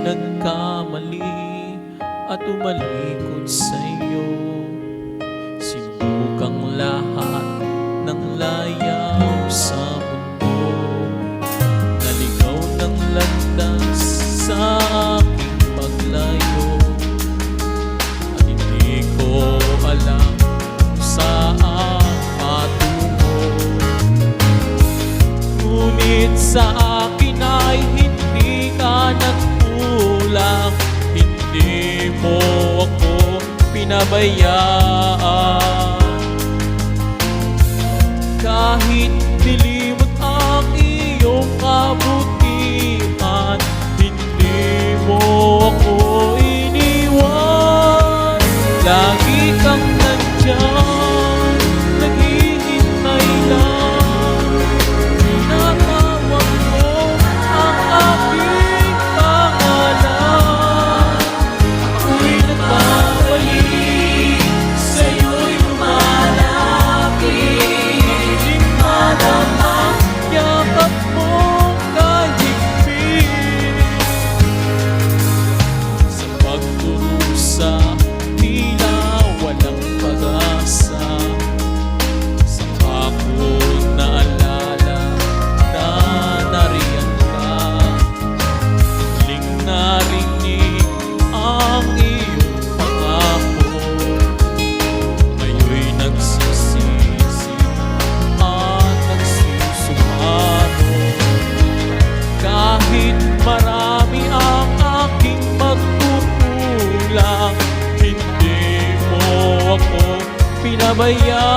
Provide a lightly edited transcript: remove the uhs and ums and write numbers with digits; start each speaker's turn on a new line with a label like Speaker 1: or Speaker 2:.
Speaker 1: nagkamali at umalikod sa'yo. Sinubukang lahat ng layaw sa mundo, naligaw ng landas sa aking paglayo, at hindi ko alam kung saan patungo. Ngunit sa akin ay hindi ka nagkulang, hindi mo ako pinabayaan. Kahit nilimot ang iyong kabutihan, hindi mo ako iniwan. Lagi kang nandyan, naghihintay lang. Tinatawag mo ang aking pangalan. Ako'y nagbabalik, sa'yo'y lumalapit. Yakap mo kahigpit, sa pagdurusa tila walang pag-asa. Saka ko naalala na nariyan ka, muling narinig ang iyong pangako. Ngayon'y nagsisisi at nagsusumamo. Kahit marami ang aking pagkukulang, hindi mo ako pinabayaan.